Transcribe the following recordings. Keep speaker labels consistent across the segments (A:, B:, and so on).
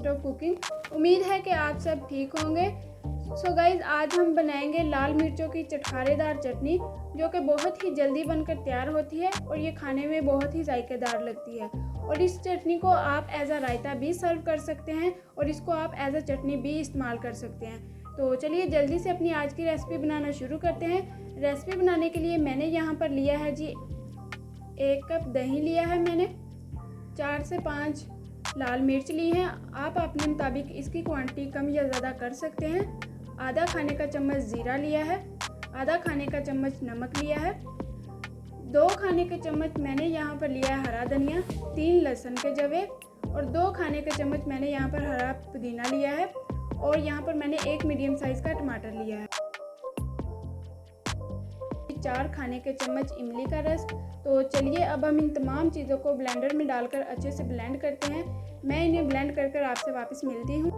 A: Test of cooking. उम्मीद है कि आप सब ठीक होंगे। सो गाइज़, आज हम बनाएंगे लाल मिर्चों की चटखारेदार चटनी, जो कि बहुत ही जल्दी बनकर तैयार होती है और ये खाने में बहुत ही जायकेदार लगती है। और इस चटनी को आप एज अ रायता भी सर्व कर सकते हैं और इसको आप एज अ चटनी भी इस्तेमाल कर सकते हैं। तो चलिए जल्दी से अपनी आज की रेसिपी बनाना शुरू करते हैं। रेसिपी बनाने के लिए मैंने यहाँ पर लिया है जी 1 कप दही लिया है मैंने, 4 से 5 लाल मिर्च ली हैं। आप अपने मुताबिक इसकी क्वांटिटी कम या ज़्यादा कर सकते हैं। आधा खाने का चम्मच ज़ीरा लिया है, आधा खाने का चम्मच नमक लिया है, 2 खाने के चम्मच मैंने यहाँ पर लिया है हरा धनिया, 3 लहसुन के जवे और 2 खाने के चम्मच मैंने यहाँ पर हरा पुदीना लिया है और यहाँ पर मैंने 1 मीडियम साइज़ का टमाटर लिया है, 4 खाने के चम्मच इमली का रस। तो चलिए अब हम इन तमाम चीज़ों को ब्लेंडर में डालकर अच्छे से ब्लेंड करते हैं। मैं इन्हें ब्लेंड कर आपसे वापस मिलती हूँ।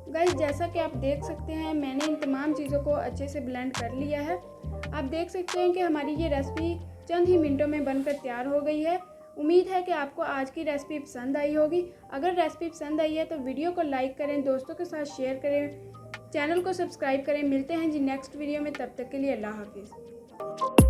A: गाइस, जैसा कि आप देख सकते हैं मैंने इन तमाम चीज़ों को अच्छे से ब्लेंड कर लिया है। आप देख सकते हैं कि हमारी ये रेसिपी चंद ही मिनटों में बनकर तैयार हो गई है। उम्मीद है कि आपको आज की रेसिपी पसंद आई होगी। अगर रेसिपी पसंद आई है तो वीडियो को लाइक करें, दोस्तों के साथ शेयर करें, चैनल को सब्सक्राइब करें। मिलते हैं जी नेक्स्ट वीडियो में, तब तक के लिए अल्लाह हाफिज़।